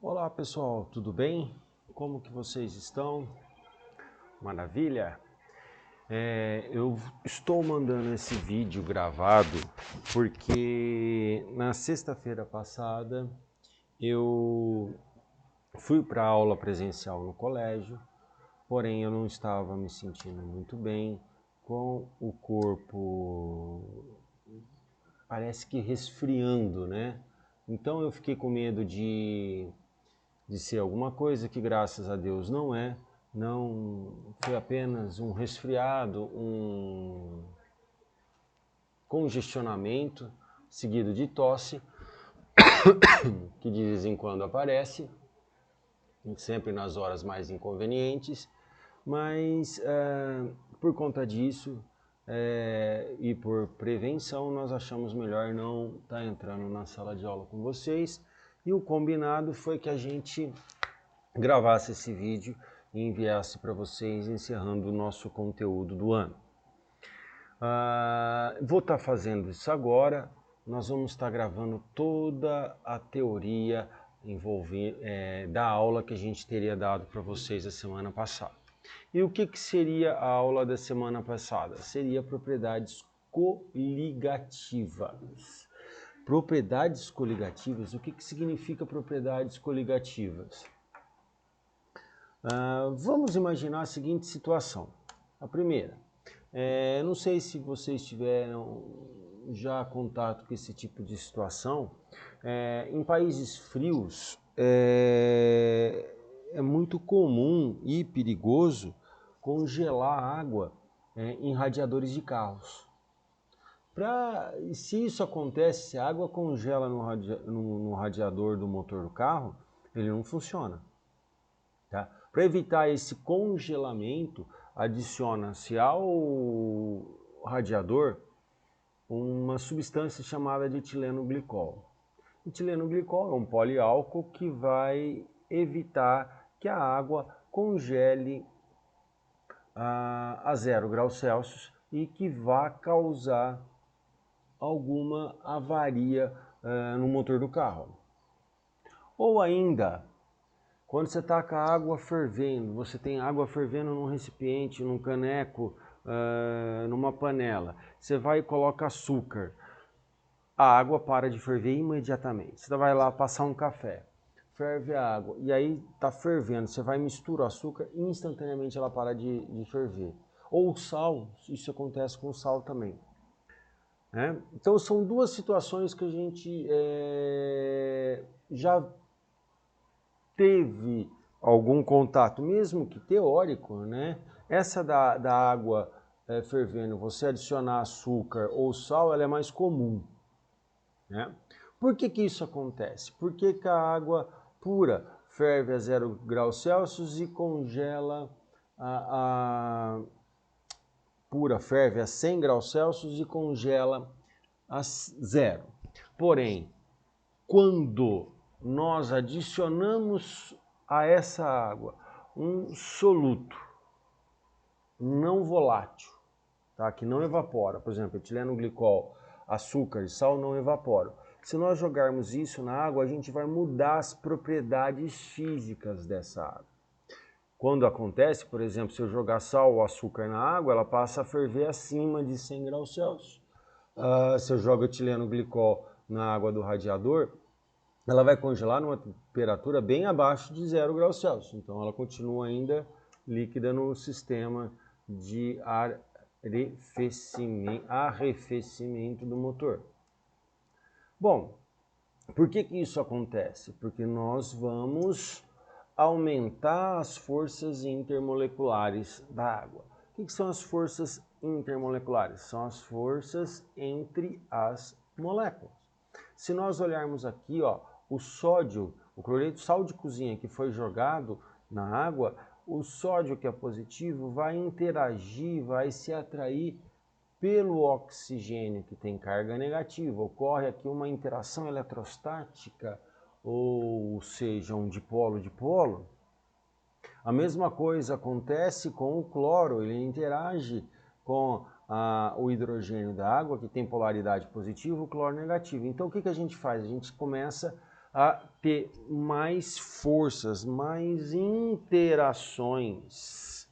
Olá pessoal, tudo bem? Como que vocês estão? Maravilha? Eu estou mandando esse vídeo gravado porque na sexta-feira passada eu fui para a aula presencial no colégio, porém eu não estava me sentindo muito bem, com o corpo parece que resfriando, né? Então eu fiquei com medo de ser alguma coisa que graças a Deus não foi apenas um resfriado, um congestionamento seguido de tosse, que de vez em quando aparece, sempre nas horas mais inconvenientes, mas por conta disso e por prevenção nós achamos melhor não estar entrando na sala de aula com vocês, e o combinado foi que a gente gravasse esse vídeo e enviasse para vocês, encerrando o nosso conteúdo do ano. Vou estar fazendo isso agora. Nós vamos estar gravando toda a teoria da aula que a gente teria dado para vocês a semana passada. E o que seria a aula da semana passada? Seria propriedades coligativas. Propriedades coligativas, o que significa propriedades coligativas? Vamos imaginar a seguinte situação. A primeira, não sei se vocês tiveram já contato com esse tipo de situação. Em países frios é muito comum e perigoso congelar água em radiadores de carros. Se isso acontece, se a água congela no radiador do motor do carro, ele não funciona. Tá? Para evitar esse congelamento, adiciona-se ao radiador uma substância chamada de etileno glicol. Etileno glicol é um poliálcool que vai evitar que a água congele a 0 graus Celsius e que vá causar alguma avaria no motor do carro. Ou ainda, quando você está com a água fervendo, você tem água fervendo num recipiente, num caneco, numa panela, você vai e coloca açúcar, a água para de ferver imediatamente. Você vai lá passar um café, ferve a água, e aí está fervendo, você vai misturar o açúcar, instantaneamente ela para de ferver. Ou o sal, isso acontece com o sal também. Então são duas situações que a gente já teve algum contato, mesmo que teórico, né? Essa da água fervendo, você adicionar açúcar ou sal, ela é mais comum, né? Por que isso acontece? Porque que a água pura ferve a 0 graus Celsius e congela pura ferve a 100 graus Celsius e congela a 0. Porém, quando nós adicionamos a essa água um soluto não volátil, tá? Que não evapora, por exemplo, etileno glicol, açúcar e sal não evaporam. Se nós jogarmos isso na água, a gente vai mudar as propriedades físicas dessa água. Quando acontece, por exemplo, se eu jogar sal ou açúcar na água, ela passa a ferver acima de 100 graus Celsius. Se eu jogo etileno glicol na água do radiador, ela vai congelar numa temperatura bem abaixo de 0 graus Celsius. Então ela continua ainda líquida no sistema de arrefecimento do motor. Bom, por que isso acontece? Porque nós vamos aumentar as forças intermoleculares da água. O que são as forças intermoleculares? São as forças entre as moléculas. Se nós olharmos aqui, ó, o sódio, o cloreto, sal de cozinha que foi jogado na água, o sódio que é positivo vai interagir, vai se atrair pelo oxigênio que tem carga negativa. Ocorre aqui uma interação eletrostática, ou seja, um dipolo-dipolo. A mesma coisa acontece com o cloro, ele interage com o hidrogênio da água, que tem polaridade positiva, o cloro negativo. Então o que a gente faz? A gente começa a ter mais forças, mais interações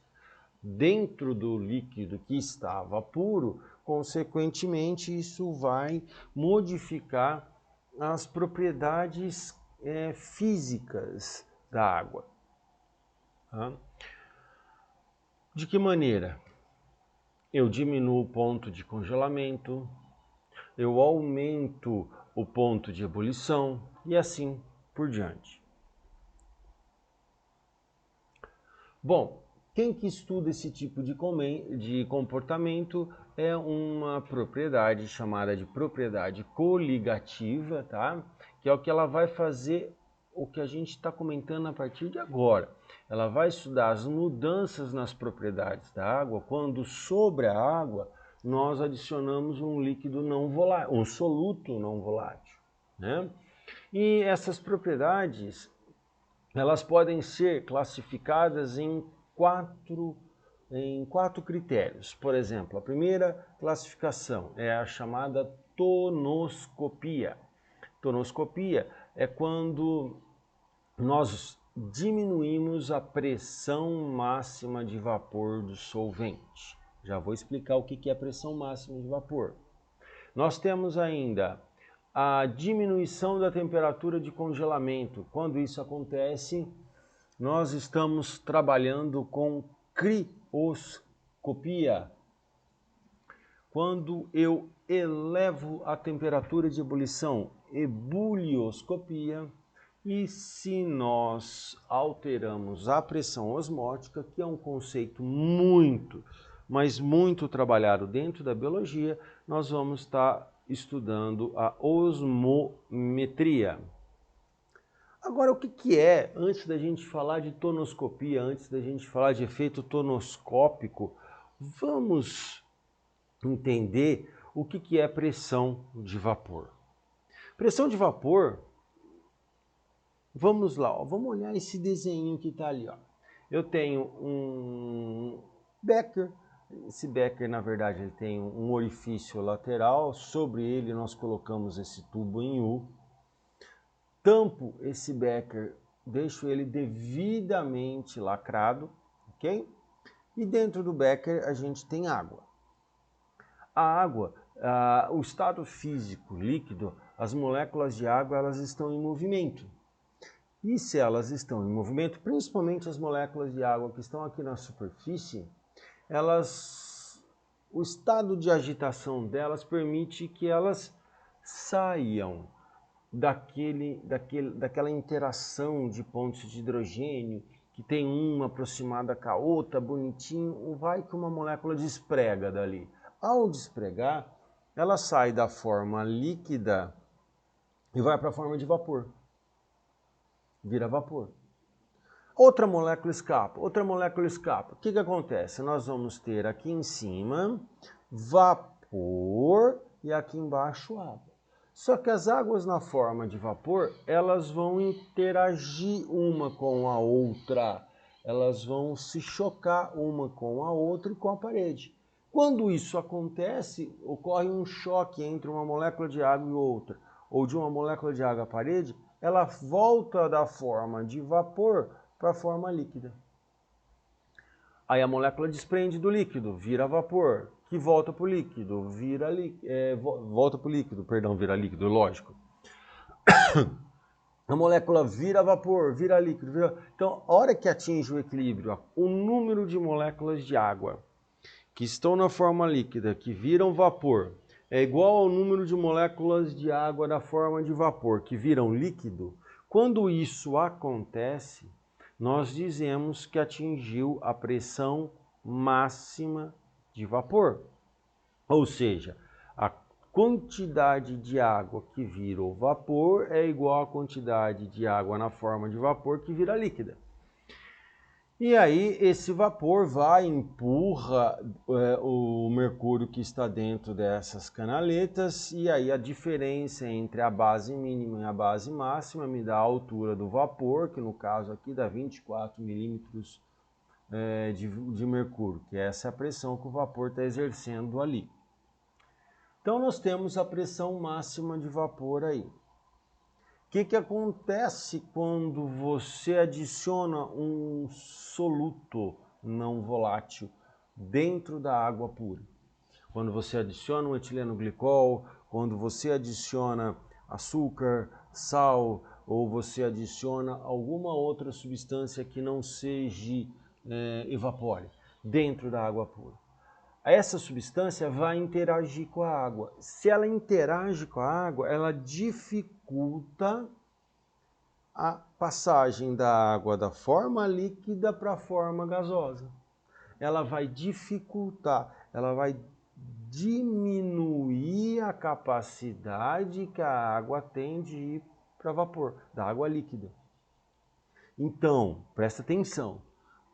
dentro do líquido que estava puro, consequentemente isso vai modificar as propriedades físicas da água. Tá? De que maneira? Eu diminuo o ponto de congelamento, eu aumento o ponto de ebulição e assim por diante. Bom, quem que estuda esse tipo de comportamento é uma propriedade chamada de propriedade coligativa, tá? Que é o que ela vai fazer, o que a gente está comentando a partir de agora. Ela vai estudar as mudanças nas propriedades da água quando sobre a água nós adicionamos um líquido não volátil, um soluto não volátil, né? E essas propriedades elas podem ser classificadas em quatro critérios. Por exemplo, a primeira classificação é a chamada tonoscopia. Tonoscopia é quando nós diminuímos a pressão máxima de vapor do solvente. Já vou explicar o que é pressão máxima de vapor. Nós temos ainda a diminuição da temperatura de congelamento. Quando isso acontece, nós estamos trabalhando com crioscopia. Quando eu elevo a temperatura de ebulição, ebulioscopia. E se nós alteramos a pressão osmótica, que é um conceito muito, mas muito trabalhado dentro da biologia, nós vamos estar estudando a osmometria. Agora, o que é, antes da gente falar de tonoscopia, antes da gente falar de efeito tonoscópico, vamos entender o que é pressão de vapor. Pressão de vapor, vamos lá, ó, vamos olhar esse desenho que está ali. Ó. Eu tenho um becker. Esse becker, na verdade, ele tem um orifício lateral. Sobre ele nós colocamos esse tubo em U. Tampo esse becker, deixo ele devidamente lacrado, ok? E dentro do becker a gente tem água. A água, o estado físico líquido, as moléculas de água, elas estão em movimento. E se elas estão em movimento, principalmente as moléculas de água que estão aqui na superfície, o estado de agitação delas permite que elas saiam daquela interação de pontos de hidrogênio, que tem uma aproximada com a outra, bonitinho, vai que uma molécula desprega dali. Ao despregar, ela sai da forma líquida e vai para a forma de vapor. Vira vapor. Outra molécula escapa. O que acontece? Nós vamos ter aqui em cima vapor e aqui embaixo água. Só que as águas na forma de vapor, elas vão interagir uma com a outra. Elas vão se chocar uma com a outra e com a parede. Quando isso acontece, ocorre um choque entre uma molécula de água e outra, ou de uma molécula de água à parede, ela volta da forma de vapor para a forma líquida. Aí a molécula desprende do líquido, vira vapor, que volta para o líquido, vira líquido, lógico. A molécula vira vapor, vira líquido, Então, a hora que atinge o equilíbrio, o número de moléculas de água que estão na forma líquida, que viram vapor, é igual ao número de moléculas de água da forma de vapor, que viram líquido. Quando isso acontece, nós dizemos que atingiu a pressão máxima de vapor. Ou seja, a quantidade de água que virou vapor é igual à quantidade de água na forma de vapor que vira líquida. E aí esse vapor vai, empurra o mercúrio que está dentro dessas canaletas, e aí a diferença entre a base mínima e a base máxima me dá a altura do vapor, que no caso aqui dá 24 milímetros de mercúrio, que essa é a pressão que o vapor está exercendo ali. Então nós temos a pressão máxima de vapor aí. que acontece quando você adiciona um soluto não volátil dentro da água pura? Quando você adiciona um etileno glicol, quando você adiciona açúcar, sal, ou você adiciona alguma outra substância que não seja evapore dentro da água pura. Essa substância vai interagir com a água. Se ela interage com a água, ela dificulta a passagem da água da forma líquida para a forma gasosa. Ela vai dificultar, ela vai diminuir a capacidade que a água tem de ir para vapor, da água líquida. Então, presta atenção.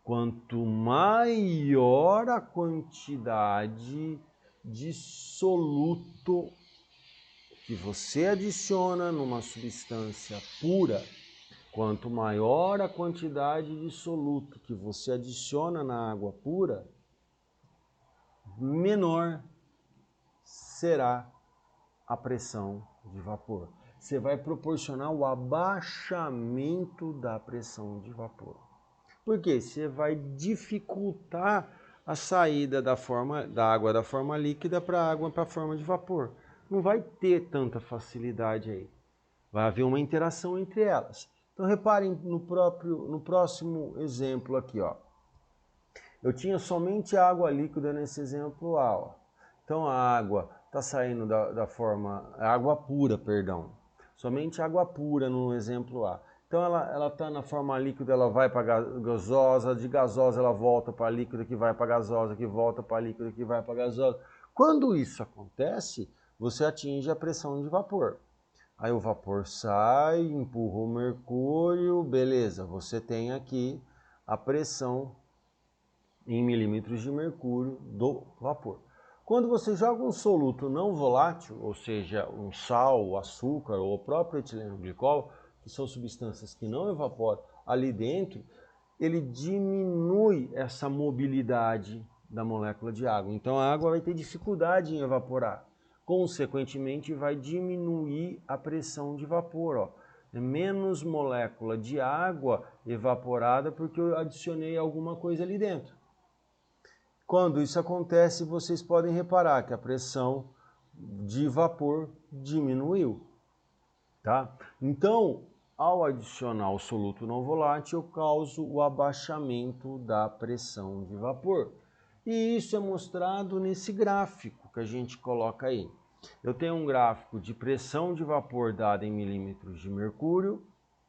Quanto maior a quantidade de soluto que você adiciona numa substância pura, quanto maior a quantidade de soluto que você adiciona na água pura, menor será a pressão de vapor. Você vai proporcionar o abaixamento da pressão de vapor. Por quê? Você vai dificultar a saída da água da forma líquida para a água para a forma de vapor. Não vai ter tanta facilidade aí. Vai haver uma interação entre elas. Então reparem no próximo exemplo aqui, ó. Eu tinha somente água líquida nesse exemplo A, ó. Então a água está saindo da forma, água pura, perdão. Somente água pura no exemplo A. Então ela está na forma líquida, ela vai para gasosa, de gasosa ela volta para líquida, que vai para gasosa, que volta para líquida, que vai para gasosa. Quando isso acontece, você atinge a pressão de vapor. Aí o vapor sai, empurra o mercúrio, beleza, você tem aqui a pressão em milímetros de mercúrio do vapor. Quando você joga um soluto não volátil, ou seja, um sal, açúcar ou o próprio etileno glicol, que são substâncias que não evaporam, ali dentro, ele diminui essa mobilidade da molécula de água. Então a água vai ter dificuldade em evaporar. Consequentemente, vai diminuir a pressão de vapor. Ó. É menos molécula de água evaporada porque eu adicionei alguma coisa ali dentro. Quando isso acontece, vocês podem reparar que a pressão de vapor diminuiu. Tá? Então, ao adicionar o soluto não volátil, eu causo o abaixamento da pressão de vapor. E isso é mostrado nesse gráfico que a gente coloca aí. Eu tenho um gráfico de pressão de vapor dada em milímetros de mercúrio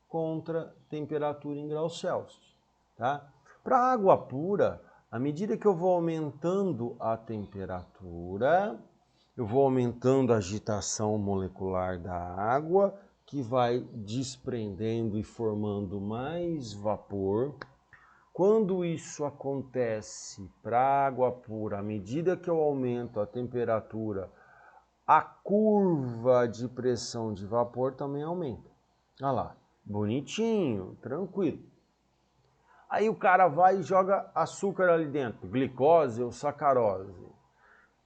contra temperatura em graus Celsius. Tá? Para água pura, à medida que eu vou aumentando a temperatura, eu vou aumentando a agitação molecular da água, que vai desprendendo e formando mais vapor. Quando isso acontece para água pura, à medida que eu aumento a temperatura, a curva de pressão de vapor também aumenta. Olha lá, bonitinho, tranquilo. Aí o cara vai e joga açúcar ali dentro, glicose ou sacarose. O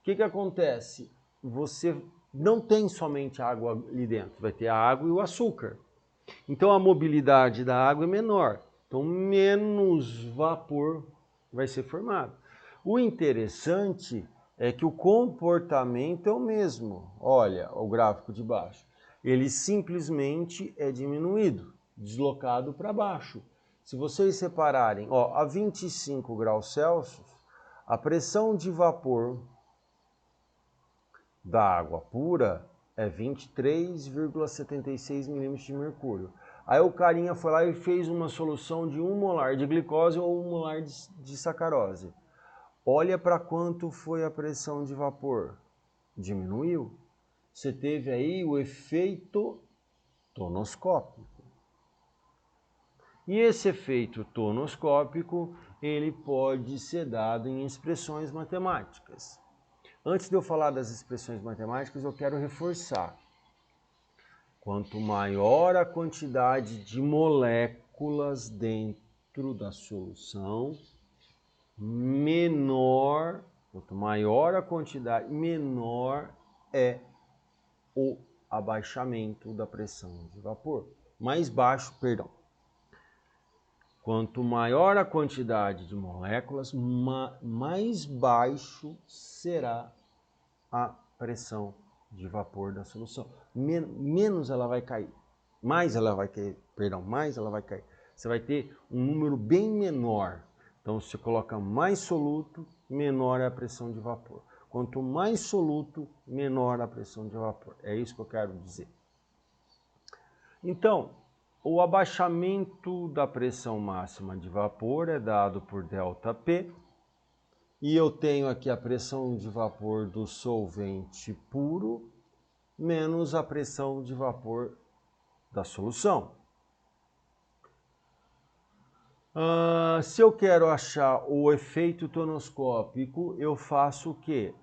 que acontece? Você não tem somente água ali dentro, vai ter a água e o açúcar. Então a mobilidade da água é menor, então menos vapor vai ser formado. O interessante é que o comportamento é o mesmo. Olha o gráfico de baixo. Ele simplesmente é diminuído, deslocado para baixo. Se vocês separarem, ó, a 25 graus Celsius, a pressão de vapor da água pura é 23,76 milímetros de mercúrio. Aí o carinha foi lá e fez uma solução de 1 molar de glicose ou 1 molar de sacarose. Olha para quanto foi a pressão de vapor. Diminuiu. Você teve aí o efeito tonoscópico. E esse efeito tonoscópico, ele pode ser dado em expressões matemáticas. Antes de eu falar das expressões matemáticas, eu quero reforçar. Quanto maior a quantidade de moléculas dentro da solução, quanto maior a quantidade, menor é abaixamento da pressão de vapor. Mais baixo, perdão. Quanto maior a quantidade de moléculas, mais baixo será a pressão de vapor da solução. Menos ela vai cair. Mais ela vai cair. Você vai ter um número bem menor. Então, se você coloca mais soluto, menor é a pressão de vapor. Quanto mais soluto, menor a pressão de vapor. É isso que eu quero dizer. Então, o abaixamento da pressão máxima de vapor é dado por ΔP. E eu tenho aqui a pressão de vapor do solvente puro menos a pressão de vapor da solução. Se eu quero achar o efeito tonoscópico, eu faço o quê?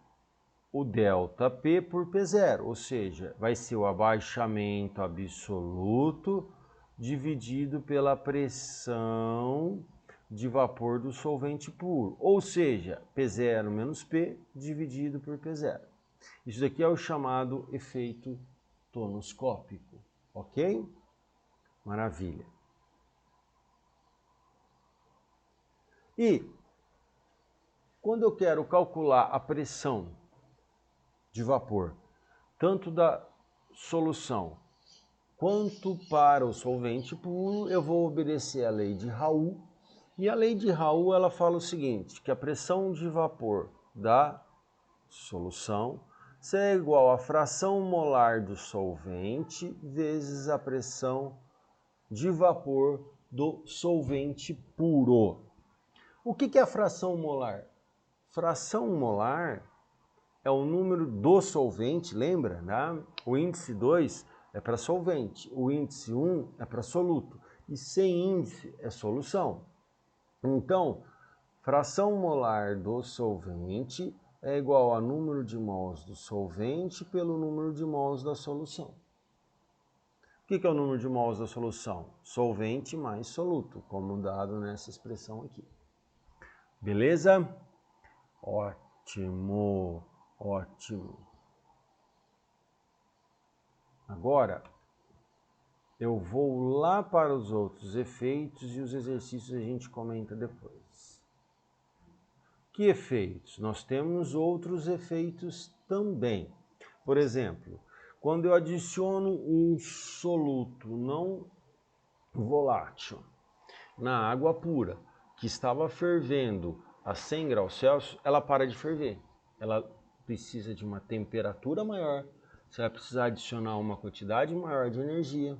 O ΔP por P0, ou seja, vai ser o abaixamento absoluto dividido pela pressão de vapor do solvente puro, ou seja, P0 menos P dividido por P0. Isso daqui é o chamado efeito tonoscópico, ok? Maravilha. E quando eu quero calcular a pressão de vapor, tanto da solução quanto para o solvente puro, eu vou obedecer a lei de Raoult. E a lei de Raoult, ela fala o seguinte, que a pressão de vapor da solução será igual à fração molar do solvente vezes a pressão de vapor do solvente puro. O que é a fração molar? Fração molar é o número do solvente, lembra? Né? O índice 2 é para solvente, o índice 1 é para soluto, e sem índice é solução. Então, fração molar do solvente é igual a número de mols do solvente pelo número de mols da solução. O que é o número de mols da solução? Solvente mais soluto, como dado nessa expressão aqui. Beleza? Ótimo, ótimo. Agora, eu vou lá para os outros efeitos e os exercícios a gente comenta depois. Que efeitos? Nós temos outros efeitos também. Por exemplo, quando eu adiciono um soluto não volátil na água pura, que estava fervendo a 100 graus Celsius, ela para de ferver. Ela precisa de uma temperatura maior, você vai precisar adicionar uma quantidade maior de energia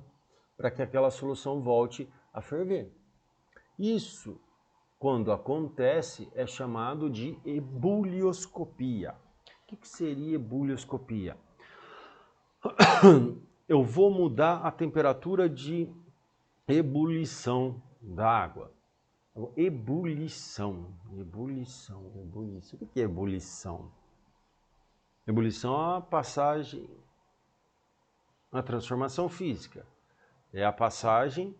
para que aquela solução volte a ferver. Isso, quando acontece, é chamado de ebulioscopia. O que seria ebulioscopia? Eu vou mudar a temperatura de ebulição da água. Ebulição. O que é ebulição? Ebulição é uma passagem, uma transformação física. É a passagem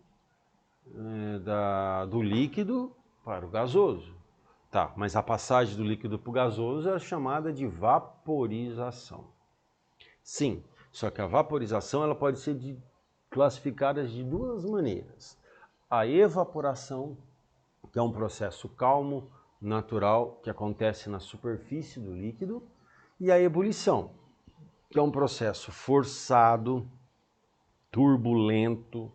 do líquido para o gasoso. Tá, mas a passagem do líquido para o gasoso é chamada de vaporização. Sim, só que a vaporização ela pode ser classificada de duas maneiras. A evaporação, que é um processo calmo, natural, que acontece na superfície do líquido, e a ebulição, que é um processo forçado, turbulento,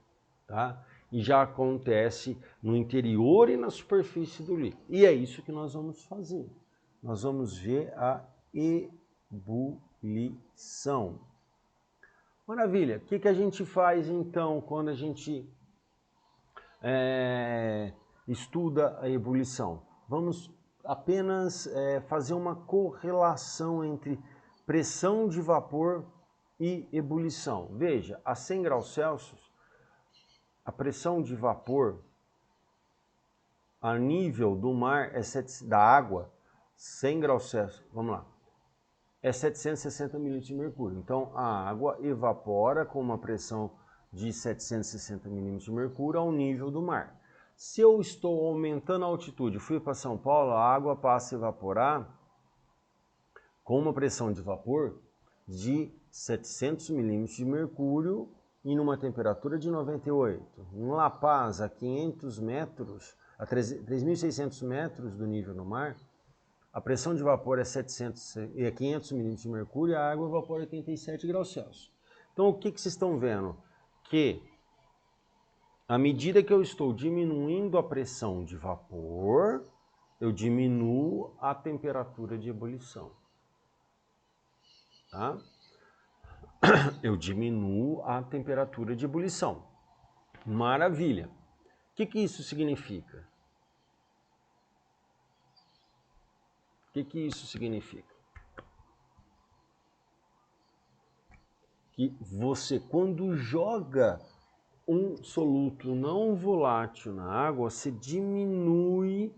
tá? E já acontece no interior e na superfície do líquido. E é isso que nós vamos fazer. Nós vamos ver a ebulição. Maravilha. O que a gente faz então quando a gente estuda a ebulição? Vamos apenas fazer uma correlação entre pressão de vapor e ebulição. Veja, a 100 graus Celsius, a pressão de vapor a nível do mar, da água, 100 graus Celsius, vamos lá, é 760 milímetros de mercúrio. Então, a água evapora com uma pressão de 760 milímetros de mercúrio ao nível do mar. Se eu estou aumentando a altitude, fui para São Paulo, a água passa a evaporar com uma pressão de vapor de 700 milímetros de mercúrio e numa temperatura de 98. Em La Paz, a 500 metros, a 3.600 metros do nível do mar, a pressão de vapor é 500 milímetros de mercúrio e a água evapora 87 graus Celsius. Então, o que vocês estão vendo? Que, à medida que eu estou diminuindo a pressão de vapor, eu diminuo a temperatura de ebulição. Tá? Eu diminuo a temperatura de ebulição. Maravilha. O que isso significa? O que isso significa? Que você, quando joga um soluto não volátil na água, você diminui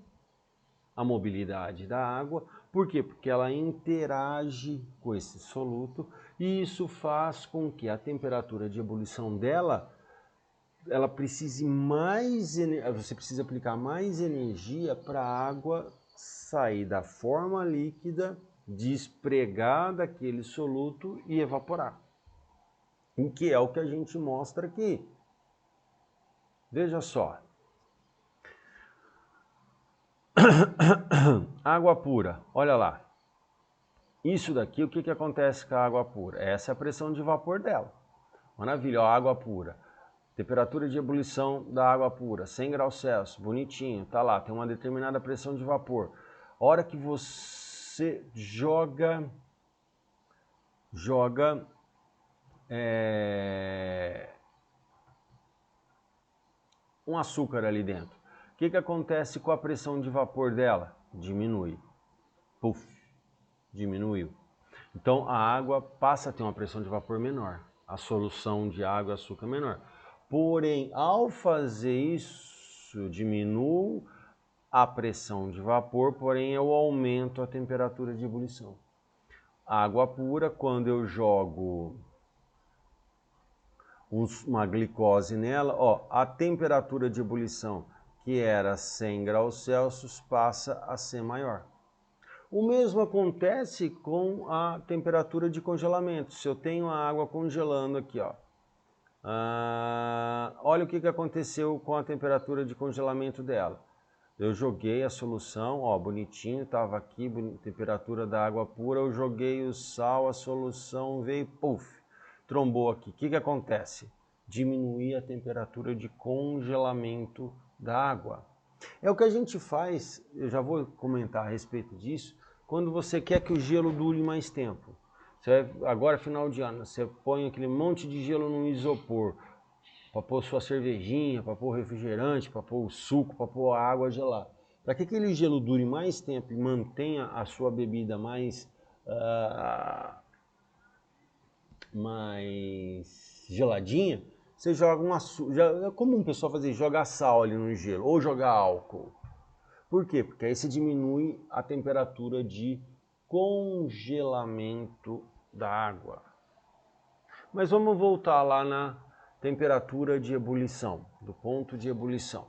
a mobilidade da água. Por quê? Porque ela interage com esse soluto e isso faz com que a temperatura de ebulição dela, ela precise você precisa aplicar mais energia para a água sair da forma líquida, despregar daquele soluto e evaporar. O que é o que a gente mostra aqui. Veja só. Água pura, olha lá. Isso daqui, o que acontece com a água pura? Essa é a pressão de vapor dela. Maravilha, ó, água pura. Temperatura de ebulição da água pura, 100 graus Celsius, bonitinho, tá lá, tem uma determinada pressão de vapor. A hora que você joga um açúcar ali dentro. O que acontece com a pressão de vapor dela? Diminui. Puf, diminuiu. Então a água passa a ter uma pressão de vapor menor. A solução de água e açúcar menor. Porém, ao fazer isso, diminuo a pressão de vapor, porém eu aumento a temperatura de ebulição. Água pura, quando eu jogo uma glicose nela, ó, a temperatura de ebulição, que era 100 graus Celsius, passa a ser maior. O mesmo acontece com a temperatura de congelamento. Se eu tenho a água congelando aqui, ó, olha o que aconteceu com a temperatura de congelamento dela. Eu joguei a solução, ó, bonitinho, estava aqui, temperatura da água pura, eu joguei o sal, a solução veio, puf, trombou aqui. O que acontece? Diminuir a temperatura de congelamento da água. É o que a gente faz, eu já vou comentar a respeito disso, quando você quer que o gelo dure mais tempo. Agora, final de ano, você põe aquele monte de gelo no isopor, para pôr sua cervejinha, para pôr refrigerante, para pôr o suco, para pôr a água gelada. Para que aquele gelo dure mais tempo e mantenha a sua bebida mais geladinha, você joga um açúcar. É comum o pessoal fazer, jogar sal ali no gelo, ou jogar álcool. Por quê? Porque aí você diminui a temperatura de congelamento da água. Mas vamos voltar lá na temperatura de ebulição, do ponto de ebulição.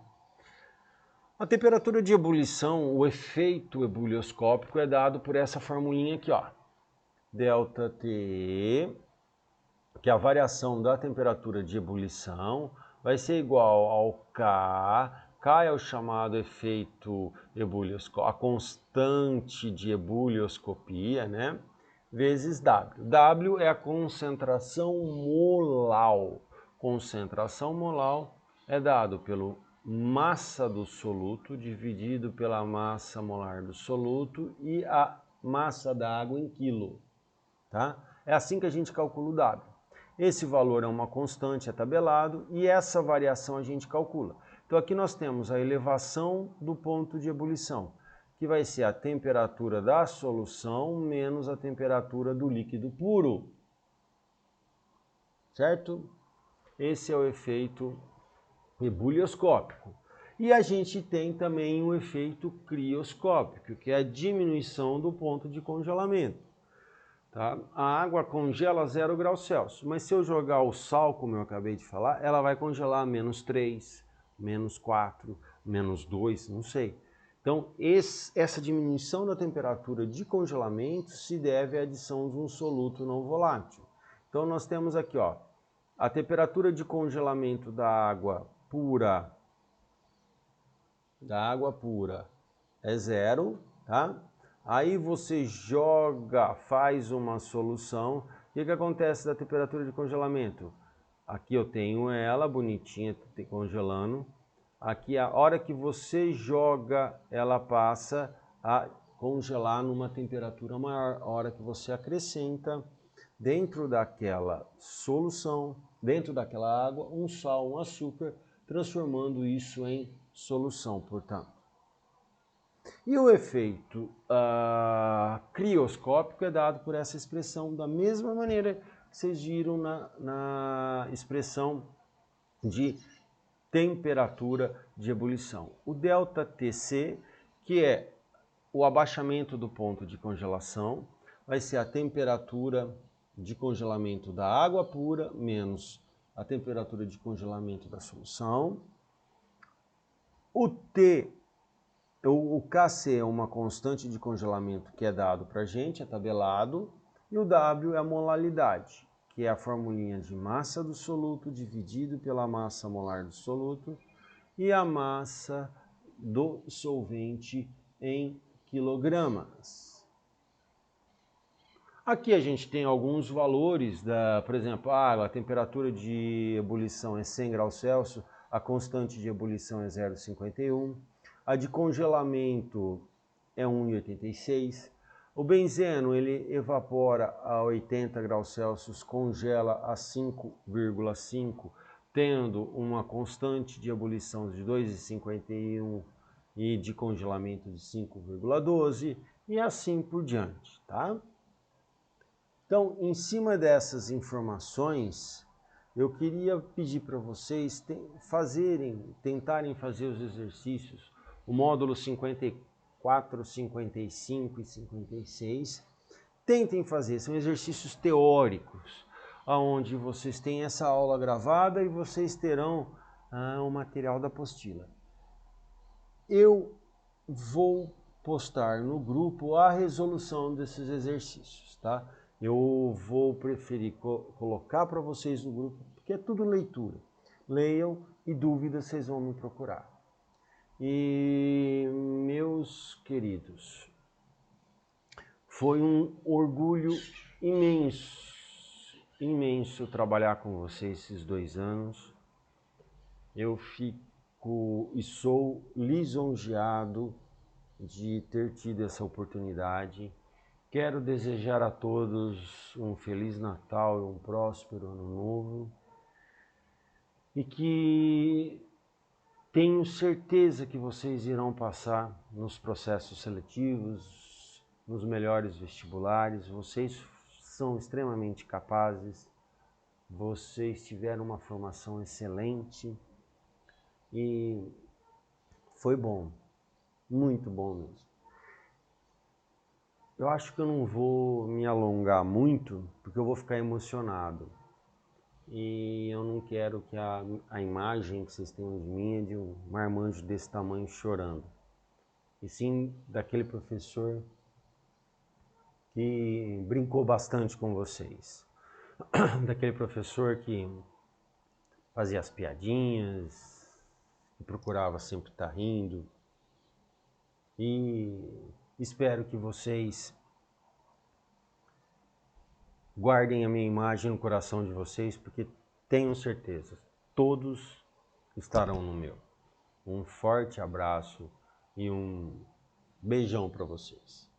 A temperatura de ebulição, o efeito ebulioscópico é dado por essa formulinha aqui, ó. ΔT, que é a variação da temperatura de ebulição, vai ser igual ao K. K é o chamado efeito ebulioscópico, a constante de ebulioscopia, né? Vezes W. W é a concentração molar. Concentração molar é dado pelo massa do soluto dividido pela massa molar do soluto e a massa da água em quilo. Tá? É assim que a gente calcula o W. Esse valor é uma constante, é tabelado, e essa variação a gente calcula. Então aqui nós temos a elevação do ponto de ebulição, que vai ser a temperatura da solução menos a temperatura do líquido puro. Certo? Esse é o efeito ebulioscópico. E a gente tem também o efeito crioscópico, que é a diminuição do ponto de congelamento. Tá? A água congela 0 graus Celsius, mas se eu jogar o sal, como eu acabei de falar, ela vai congelar a -3, -4, -2, não sei. Então, essa diminuição da temperatura de congelamento se deve à adição de um soluto não volátil. Então nós temos aqui, ó, a temperatura de congelamento da água pura é 0, tá? Aí você joga, faz uma solução. O que acontece da temperatura de congelamento? Aqui eu tenho ela bonitinha, congelando. Aqui a hora que você joga, ela passa a congelar numa temperatura maior. A hora que você acrescenta dentro daquela solução, dentro daquela água, um sal, um açúcar, transformando isso em solução, portanto. E o efeito crioscópico é dado por essa expressão da mesma maneira que vocês viram na expressão de temperatura de ebulição. O ΔTc, que é o abaixamento do ponto de congelação, vai ser a temperatura de congelamento da água pura menos a temperatura de congelamento da solução. O Kc é uma constante de congelamento que é dado para a gente, é tabelado, e o W é a molalidade, que é a formulinha de massa do soluto dividido pela massa molar do soluto e a massa do solvente em quilogramas. Aqui a gente tem alguns valores, por exemplo, a temperatura de ebulição é 100 graus Celsius, a constante de ebulição é 0,51, a de congelamento é 1,86, o benzeno ele evapora a 80 graus Celsius, congela a 5,5, tendo uma constante de ebulição de 2,51 e de congelamento de 5,12 e assim por diante, tá? Então, em cima dessas informações, eu queria pedir para vocês tentarem fazer os exercícios, o módulo 54, 55 e 56. Tentem fazer, são exercícios teóricos, onde vocês têm essa aula gravada e vocês terão o material da apostila. Eu vou postar no grupo a resolução desses exercícios, tá? Eu vou preferir colocar para vocês no grupo, porque é tudo leitura. Leiam e dúvidas vocês vão me procurar. E, meus queridos, foi um orgulho imenso trabalhar com vocês esses 2 anos. Eu fico e sou lisonjeado de ter tido essa oportunidade. Quero desejar a todos um Feliz Natal e um próspero Ano Novo. E que tenho certeza que vocês irão passar nos processos seletivos, nos melhores vestibulares. Vocês são extremamente capazes, vocês tiveram uma formação excelente e foi bom, muito bom mesmo. Eu acho que eu não vou me alongar muito, porque eu vou ficar emocionado. E eu não quero que a imagem que vocês tenham de mim é de um marmanjo desse tamanho chorando. E sim daquele professor que brincou bastante com vocês. Daquele professor que fazia as piadinhas, que procurava sempre estar rindo. E espero que vocês guardem a minha imagem no coração de vocês, porque tenho certeza, todos estarão no meu. Um forte abraço e um beijão para vocês.